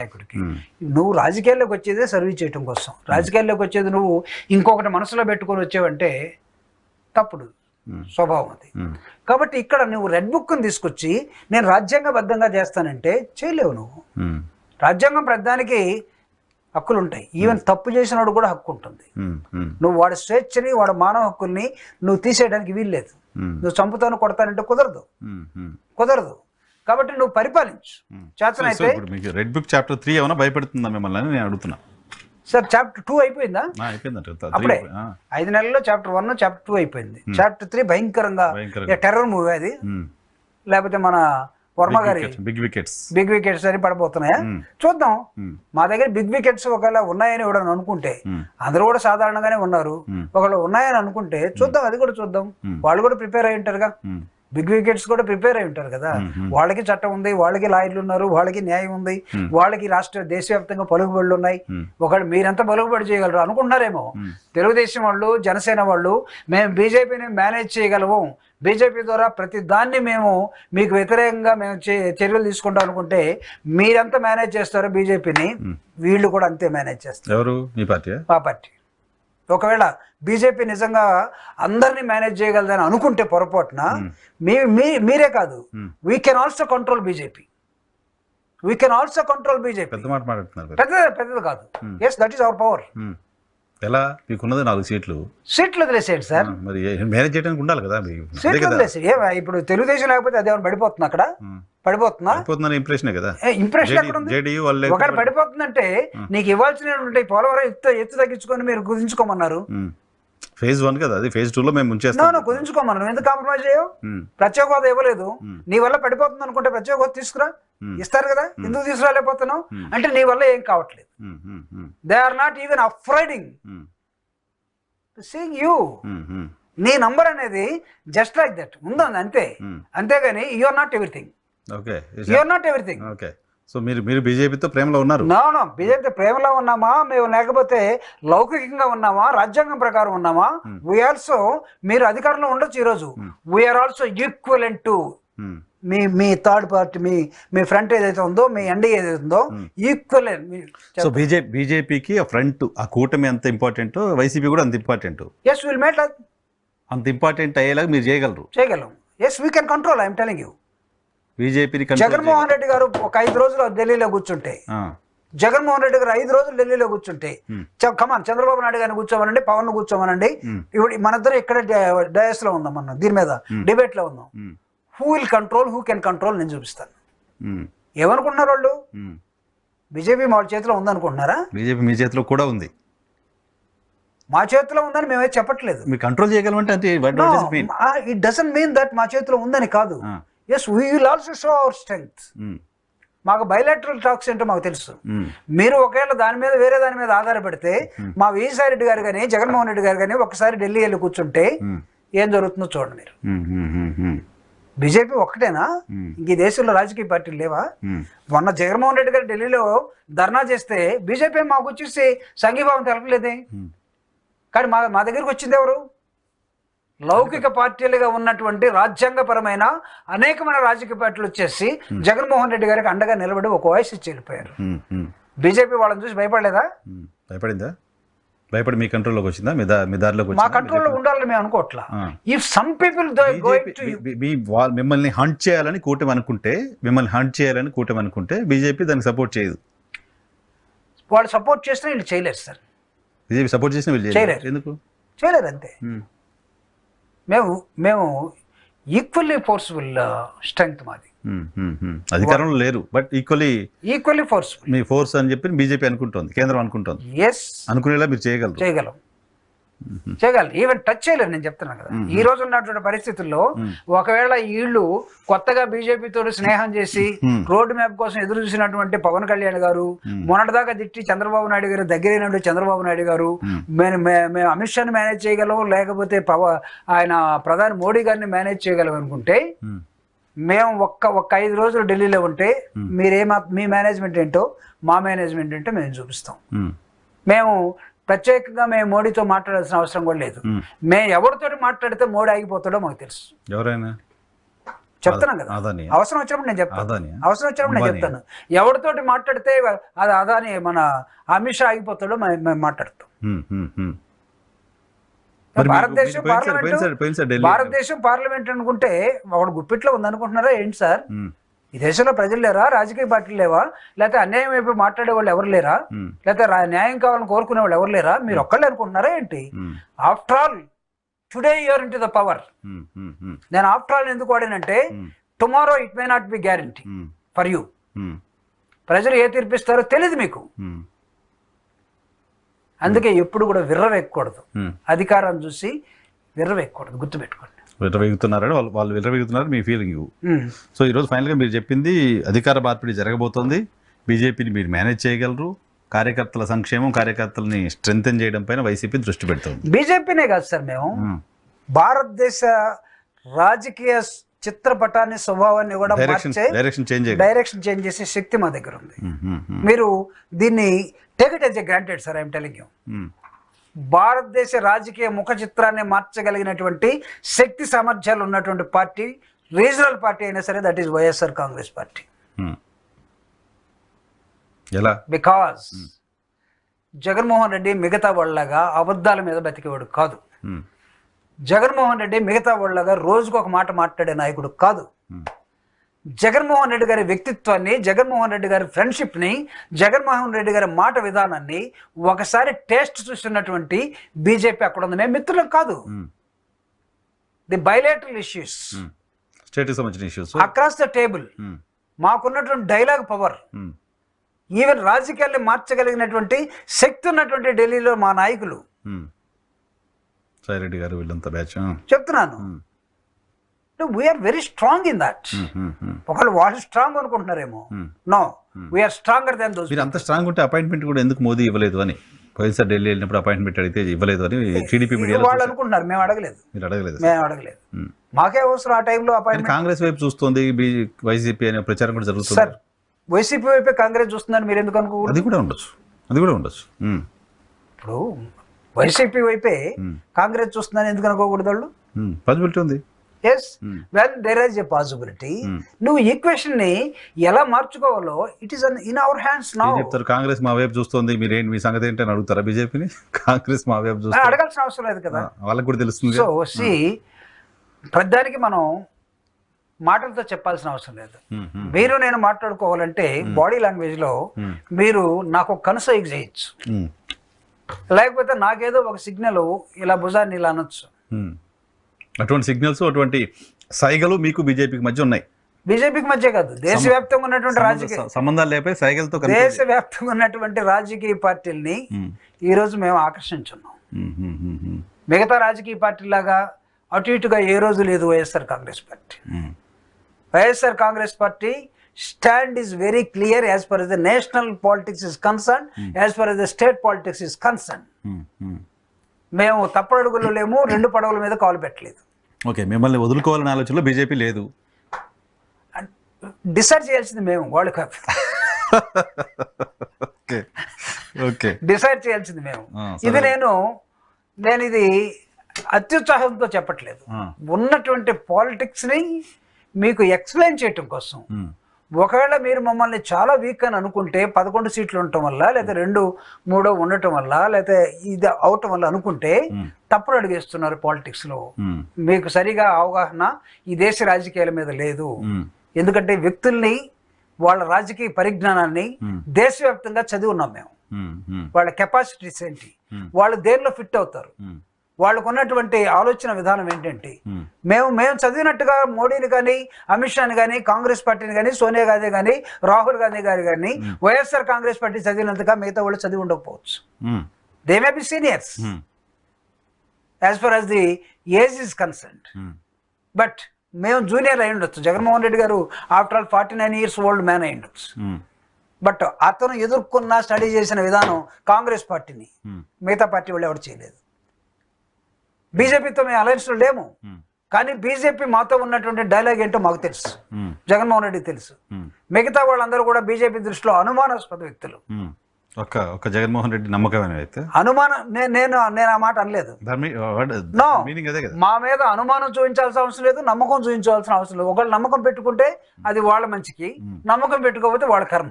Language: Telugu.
నాయకుడికి. నువ్వు రాజకీయాల్లోకి వచ్చేదే సర్వీస్ చేయడం కోసం. రాజకీయాల్లోకి వచ్చేది నువ్వు ఇంకొకటి మనసులో పెట్టుకొని వచ్చావంటే తప్పుడు స్వభావం అది. కాబట్టి ఇక్కడ నువ్వు రెడ్ బుక్ని తీసుకొచ్చి నేను రాజ్యాంగబద్ధంగా చేస్తానంటే చేయలేవు. నువ్వు రాజ్యాంగం ప్రధానికి హక్కులు ఉంటాయి. ఈవెన్ తప్పు చేసినవాడు కూడా హక్కు ఉంటుంది. నువ్వు వాడి స్వేచ్ఛని వాడి మానవ హక్కుల్ని నువ్వు తీసేయడానికి వీల్లేదు. నువ్వు చంపుతాను కొడతానంటే కుదరదు. కాబట్టి నువ్వు పరిపాలించు. చేతనైతే రెడ్ బుక్ చాప్టర్ 3 ఏమైనా భయపెడుతుందా మిమ్మల్ని అని నేను అడుగుతున్నా. సార్ చాప్టర్ 2 అయిపోయిందా? అప్పుడే 5 నెలల్లో చాప్టర్ 1 చాప్టర్ 2 అయిపోయింది. చాప్టర్ 3 భయంకరంగా టెర్రర్ మూవీ అది. లేకపోతే మన వర్మ గారి బిగ్ వికెట్స్ అని పడబోతున్నాయా చూద్దాం. మా దగ్గర బిగ్ వికెట్స్ ఒకవేళ ఉన్నాయని కూడా అనుకుంటే, అందరూ కూడా సాధారణంగానే ఉన్నారు, ఒకవేళ ఉన్నాయని అనుకుంటే చూద్దాం, అది కూడా చూద్దాం. వాళ్ళు కూడా ప్రిపేర్ అయి ఉంటారుగా, బిగ్ వికెట్స్ కూడా ప్రిపేర్ అయి ఉంటారు కదా. వాళ్ళకి చట్టం ఉంది, వాళ్ళకి లాయర్లు ఉన్నారు, వాళ్ళకి న్యాయం ఉంది, వాళ్ళకి దేశవ్యాప్తంగా పలుకుబడులు ఉన్నాయి. ఒకవేళ మీరెంత పలుకుబడి చేయగలరు అనుకుంటున్నారేమో. తెలుగుదేశం వాళ్ళు, జనసేన వాళ్ళు మేము బీజేపీని మేనేజ్ చేయగలము, బీజేపీ ద్వారా ప్రతి దాన్ని మేము మీకు వ్యతిరేకంగా మేము చర్యలు తీసుకుంటాం అనుకుంటే మీరెంత మేనేజ్ చేస్తారో బీజేపీని వీళ్ళు కూడా అంతే మేనేజ్ చేస్తారు. ఎవరు? మీ పార్టీ? మా పార్టీ. ఒకవేళ బీజేపీ నిజంగా అందరినీ మేనేజ్ చేయగలదని అనుకుంటే పొరపాటున మీరే కాదు, we can also control BJP. పెద్దది కాదు. Yes, that is our power. ఎలా? మీకున్నది 4 సీట్లు వదిలేసేయండి సార్. మరి మేనేజ్ చేయడానికి ఉండాలి కదా. సీట్లు వదిలేసి ఇప్పుడు తెలుగుదేశం లేకపోతే అదేమన్నా పడిపోతుంది? అక్కడ పడిపోతున్నా ఇంప్రెషన్ కదా. ఇంప్రెషన్ ఎక్కడ ఉంది? ఒకవేళ పడిపోతుందంటే నీకు ఇవ్వాల్సినటువంటి పోలవరం ఎత్తు తగ్గించుకొని మీరు కుదించుకోమన్నారు. ఫేజ్ 1 కదా అది. ఫేజ్ 2 లో మేము ముంచేస్తాం. కుదించుకోమన్నారు. ఎందుకు కాంప్రమైజ్ చేయవు? ప్రత్యేక హోదా ఇవ్వలేదు, నీ వల్ల పడిపోతుంది అనుకుంటే ప్రత్యేక హోదా తీసుకురా, ఇస్తారు కదా. ఎందుకు తీసుకురాలేకపోతున్నావు అంటే నీ వల్ల ఏం కావట్లేదు. They are not even afraiding seeing you. నీ నంబర్ అనేది జస్ట్ లైక్ దట్ ఉందండి అంతే. అంతేగాని you are not everything. You are not everything. So మీరు బీజేపీతో ప్రేమలో ఉన్నారు? నో, బీజేపీతో ప్రేమలో ఉన్నామా మేము, లేకపోతే లౌకికంగా ఉన్నామా, రాజ్యాంగం ప్రకారం ఉన్నామా? వి ఆల్సో, మీరు అధికారంలో ఉండొచ్చు ఈరోజు, వీఆర్ ఆల్సో ఈక్వలెంట్ టు మీ థర్డ్ పార్టీ, మీ ఫ్రంట్ ఏదైతే ఉందో, మీ ఎన్డీఏ ఏదైతే ఉందో ఈక్వలెంట్. సో బీజేపీకి ఆ ఫ్రంట్, ఆ కూటమి ఎంత ఇంపార్టెంట్, వైసీపీ కూడా అంత ఇంపార్టెంట్. ఎస్, విల్ మేక్ అంత ఇంపార్టెంట్ అయ్యేలాగా మీరు చేయగలం. Yes, we can control. I'm telling you. బీజేపీని జగన్మోహన్ రెడ్డి గారు ఒక 5 రోజులు ఢిల్లీలో కూర్చుంటే, జగన్మోహన్ రెడ్డి గారు 5 రోజులు ఢిల్లీలో కూర్చుంటే, కమాన్ చంద్రబాబు నాయుడు గారిని కూర్చోమనండి, పవన్ ను కూర్చోమనండి, ఇప్పుడు మనిద్దరం ఇక్కడ డయాస్ లో ఉందాం, మనం దీని మీద డిబేట్ లో ఉందాం. Who will control, who can control నేను చూపిస్తాను. ఏమనుకుంటున్నారు వాళ్ళు? బీజేపీ మా చేతిలో ఉందనుకుంటున్నారా? బీజేపీ మీ చేతిలో కూడా ఉంది. మా చేతిలో ఉందని మేమైతే చెప్పట్లేదు. మీరు కంట్రోల్ చేయగలమంటే ఇట్ డజంట్ మీన్ దట్ మా చేతిలో ఉందని కాదు. Yes, we will also show our strength. మాకు బైలాటరల్ టాక్స్ ఏంటో మాకు తెలుసు. మీరు ఒకవేళ దాని మీద వేరే దాని మీద ఆధారపడితే, మా విజయసాయి రెడ్డి గారు కానీ జగన్మోహన్ రెడ్డి గారు కానీ ఒకసారి ఢిల్లీ వెళ్ళి కూర్చుంటే ఏం జరుగుతుందో చూడండి మీరు. బీజేపీ ఒక్కటేనా? ఇంక ఈ దేశంలో రాజకీయ పార్టీలు లేవా? మొన్న జగన్మోహన్ రెడ్డి గారు ఢిల్లీలో ధర్నా చేస్తే బీజేపీ మాకు వచ్చేసి సంఘీభావం తెలపలేదే. కానీ మా దగ్గరికి వచ్చింది ఎవరు? లౌకిక పార్టీలుగా ఉన్నటువంటి రాజ్యాంగపరమైన అనేకమైన రాజకీయ పార్టీలు వచ్చేసి జగన్మోహన్ రెడ్డి గారికి అండగా నిలబడి ఒక వాయిస్ ఇచ్చి వెళ్ళిపోయారు. బీజేపీ వాళ్ళని చూసి భయపడలేదా? భయపడి మీ కంట్రోల్లోకి వచ్చిందా? మీ దారిలోకి మా కంట్రోల్లో ఉండాలని మేము అనుకోవట్లా. ఇఫ్ సమ్ పీపుల్ మిమ్మల్ని హంట్ చేయాలని కూటమి అనుకుంటే బీజేపీ దానికి సపోర్ట్ చేయదు. వాళ్ళు సపోర్ట్ చేసినా వీళ్ళు చేయలేరు సార్. బీజేపీ సపోర్ట్ చేసినా వీళ్ళు చేయలేరు. ఎందుకు చేయలేరు? అంతే. మేము ఈక్వల్లీ ఫోర్స్ఫుల్ స్ట్రెంగ్త్ మాది. అధికారంలో లేరు, but equally forceful. Me force అని చెప్పి బీజేపీ అనుకుంటోంది, కేంద్రం అనుకుంటోంది. ఎస్, అనుకునేలా మీరు చేయగలరు. ఈవెన్ టచ్ చేయలేరు. నేను చెప్తున్నాను కదా, ఈ రోజు ఉన్నటువంటి పరిస్థితుల్లో ఒకవేళ వీళ్ళు కొత్తగా బీజేపీతో స్నేహం చేసి రోడ్డు మ్యాప్ కోసం ఎదురు చూసినటువంటి పవన్ కళ్యాణ్ గారు, మొన్నటిదాకా తిట్టి చంద్రబాబు నాయుడు గారు దగ్గరైనటువంటి చంద్రబాబు నాయుడు గారు, మేము అమిత్ షాని మేనేజ్ చేయగలం, లేకపోతే ఆయన ప్రధాని మోడీ గారిని మేనేజ్ చేయగలం అనుకుంటే, మేము ఒక్క 5 రోజులు ఢిల్లీలో ఉంటే మీ మేనేజ్మెంట్ ఏంటో మా మేనేజ్మెంట్ ఏంటో మేము చూపిస్తాం. మేము ప్రత్యేకంగా మేము మోడీతో మాట్లాడాల్సిన అవసరం కూడా లేదు. మేము ఎవరితో మాట్లాడితే మోడీ ఆగిపోతాడో మాకు తెలుసు. ఎవరైనా చెప్తున్నాం కదా, అదాని అవసరం వచ్చినప్పుడు నేను చెప్తాను, అదాని అవసరం వచ్చినప్పుడు నేను చెప్తాను. ఎవరితోటి మాట్లాడితే అది అదాని మన అమిత్ షా ఆగిపోతాడో మేము మాట్లాడతాం. భారతదేశం పార్లమెంట్ అనుకుంటే ఒకడు గుప్పిట్లో ఉందనుకుంటున్నారా ఏంటి సార్? ఈ దేశంలో ప్రజలు లేరా? రాజకీయ పార్టీలు లేవా? లేకపోతే అన్యాయం వైపు మాట్లాడే వాళ్ళు ఎవరు లేరా? లేకపోతే న్యాయం కావాలని కోరుకునే వాళ్ళు ఎవరు లేరా? మీరు ఒక్కళ్ళే అనుకుంటున్నారా ఏంటి? After all today you are into the power. నేను ఆఫ్టర్ ఆల్ ఎందుకు వాడానంటే tomorrow it may not be guarantee for you. ప్రజలు ఏ తీర్పిస్తారో తెలియదు మీకు. అందుకే ఎప్పుడు కూడా విర్రవేయకూడదు, అధికారాన్ని చూసి విర్రవేయకూడదు, గుర్తుపెట్టుకోండి. విర్రవేగుతున్నారని వాళ్ళు విర్రవేగుతున్నారు మీ ఫీలింగ్. సో ఈరోజు ఫైనల్గా మీరు చెప్పింది అధికార మార్పిడి జరగబోతోంది, బీజేపీని మీరు మేనేజ్ చేయగలరు, కార్యకర్తల సంక్షేమం, కార్యకర్తలని స్ట్రెంథెన్ చేయడం పైన వైసీపీ దృష్టి పెడుతుంది. బీజేపీనే కాదు సార్, మేము భారతదేశ రాజకీయ చిత్రపటాన్ని, స్వభావాన్ని కూడా డైరెక్షన్ చేంజ్ చేసే శక్తి మా దగ్గర ఉంది. మీరు దీన్ని take it as a granted sir, I'm telling you. భారతదేశ రాజకీయ ముఖ చిత్రాన్ని మార్చగలిగినటువంటి శక్తి సామర్థ్యాలు ఉన్నటువంటి పార్టీ, రీజనల్ పార్టీ అయినా సరే, that is YSR Congress party. Because Jaganmohan Reddy మిగతా వాళ్ళగా అబద్ధాల మీద బతికేవాడు కాదు. జగన్మోహన్ రెడ్డి మిగతా వాళ్ళగా రోజుకు ఒక మాట మాట్లాడే నాయకుడు కాదు. జగన్మోహన్ రెడ్డి గారి వ్యక్తిత్వాన్ని, జగన్మోహన్ రెడ్డి గారి ఫ్రెండ్షిప్ని, జగన్మోహన్ రెడ్డి గారి మాట విధానాన్ని ఒకసారి టేస్ట్ చూస్తున్నటువంటి బీజేపీ అక్కడ ఉంది. మేము మిత్రులం కాదు. ది బైలేటరల్ ఇష్యూస్, స్టేట్కి సంబంధించిన ఇష్యూస్ అక్రాస్ ద టేబుల్ మాకున్నటువంటి డైలాగ్ పవర్, ఈవెన్ రాజకీయాల్ని మార్చగలిగినటువంటి శక్తి ఉన్నటువంటి ఢిల్లీలో మా నాయకులు, సాయిరెడ్డి గారు, వీళ్ళంతా బ్యాచ్ చెప్తున్నాను. We are very strong in that. ఒకళ్ళు వాళ్ళు స్ట్రాంగ్ అనుకుంటున్నారేమో, no, we are stronger than those. మీరు అంత స్ట్రాంగ్ ఉంటే అపాయింట్మెంట్ కూడా ఎందుకు మోదీ ఇవ్వలేదు అని, పోయినసారి ఢిల్లీ వెళ్ళినప్పుడు అపాయింట్మెంట్ అడిగితే ఇవ్వలేదు అని టీడీపీ మీడియాలో వాళ్ళు అనుకుంటున్నారు. మేము అడగలేదు, మీరు అడగలేదు, మేము అడగలేదు. మాకే అవసరం ఆ టైంలో అపాయింట్మెంట్. కాంగ్రెస్ వైపు చూస్తుంది వైసీపీ అనే ప్రచారం కూడా జరుగుతుంది సార్. వైసీపీ వైపే కాంగ్రెస్ చూస్తుందని మీరు ఎందుకు అనుకోకూడదు? అది కూడా ఉండొచ్చు, అది కూడా ఉండొచ్చు. ఇప్పుడు వైసీపీ వైపే కాంగ్రెస్ చూస్తుందని ఎందుకు అనుకోకూడదు? వాళ్ళు పాసిబిలిటీ ఉంది. Yes, when there is a possibility. నువ్వు ఈక్వేషన్ ని ఎలా మార్చుకోవాలో it is in our hands now. చెప్తారు కాంగ్రెస్ మా వైపు చూస్తుంది, మీరేంటి, మీ సంగతి ఏంటి అని అడుగుతారా బీజేపీని? కాంగ్రెస్ మా వైపు చూస్తుంది, అడగాల్సిన అవసరం లేదు కదా, వాళ్ళకి కూడా తెలుస్తుంది. సో సి ప్రతిదానికి మనం మాటలతో చెప్పాల్సిన అవసరం లేదు. మీరు నేను మాట్లాడుకోవాలంటే బాడీ లాంగ్వేజ్ లో మీరు నాకు కన్సైగ్ చేయొచ్చు, లేకపోతే నాకేదో ఒక సిగ్నల్ ఇలా భుజాన్ని ఇలా అనొచ్చు. అటువంటి సిగ్నల్స్, అటువంటి సైగలు మీకు బీజేపీకి మధ్య ఉన్నాయి. బీజేపీకి మధ్య కాదు, దేశవ్యాప్తంగా ఉన్నటువంటి రాజకీయ సంబంధాలు లేపై సైగలతో దేశవ్యాప్తంగా ఉన్నటువంటి రాజకీయ పార్టీల్ని ఈ రోజు మేము ఆకర్షించున్నాం. మిగతా రాజకీయ పార్టీలాగా అటు ఇటుగా ఏ రోజు లేదు YSR Congress party. YSR Congress party stand is very clear as far as the national politics is concerned, as far as the state politics is concerned. మేము తప్పడుగులు లేము, రెండు పడవల మీద కాలు పెట్టలేదు. ఓకే, మిమ్మల్ని వదులుకోవాలనే ఆలోచనలో బీజేపీ లేదు. డిసైడ్ చేయాల్సింది మేము, వరల్డ్ కప్ డిసైడ్ చేయాల్సింది మేము. ఇది నేను ఇది అత్యుత్సాహంతో చెప్పట్లేదు, ఉన్నటువంటి పాలిటిక్స్ ని మీకు ఎక్స్ప్లెయిన్ చేయటం కోసం. ఒకవేళ మీరు మమ్మల్ని చాలా వీక్ అని అనుకుంటే 11 సీట్లు ఉండటం వల్ల, లేదా 2-3 ఉండటం వల్ల, లేదా ఇది అవటం వల్ల అనుకుంటే తప్పుడు అడిగేస్తున్నారు పాలిటిక్స్ లో. మీకు సరిగా అవగాహన ఈ దేశ రాజకీయాల మీద లేదు. ఎందుకంటే వ్యక్తుల్ని, వాళ్ళ రాజకీయ పరిజ్ఞానాన్ని దేశవ్యాప్తంగా చదివి ఉన్నాం మేము. వాళ్ళ కెపాసిటీస్ ఏంటి, వాళ్ళు దేనిలో ఫిట్ అవుతారు, వాళ్ళకు ఉన్నటువంటి ఆలోచన విధానం ఏంటంటే, మేము చదివినట్టుగా మోడీని కానీ, అమిత్ షాని కానీ, కాంగ్రెస్ పార్టీని కానీ, సోనియా గాంధీ కానీ, రాహుల్ గాంధీ గారి కానీ, వైఎస్ఆర్ కాంగ్రెస్ పార్టీ చదివినంతగా మిగతా వాళ్ళు చదివి ఉండకపోవచ్చు. They may be seniors as for as the age is concerned, but మేము జూనియర్ అయి ఉండొచ్చు. జగన్మోహన్ రెడ్డి గారు after all 49 years old man అయి ఉండొచ్చు. బట్ అతను ఎదుర్కొన్న, స్టడీ చేసిన విధానం కాంగ్రెస్ పార్టీని మిగతా పార్టీ వాళ్ళు ఎవరు చేయలేదు. బీజేపీతో మేము అలయన్స్లో లేము, కానీ బీజేపీ మాతో ఉన్నటువంటి డైలాగ్ ఏంటో మాకు తెలుసు, జగన్మోహన్ రెడ్డి తెలుసు. మిగతా వాళ్ళందరూ కూడా బీజేపీ దృష్టిలో అనుమానాస్పద వ్యక్తులు. ఒక జగన్మోహన్ రెడ్డి నమ్మకమైన అయితే అనుమానం నేను ఆ మాట అనలేదు. No. మీనింగ్ అదే కదా. మా మీద అనుమానం చూపించాల్సిన అవసరం లేదు, నమ్మకం చూపించాల్సిన అవసరం లేదు. ఒకళ్ళు నమ్మకం పెట్టుకుంటే అది వాళ్ళ మంచికి, నమ్మకం పెట్టుకోకపోతే వాళ్ళ కర్మ.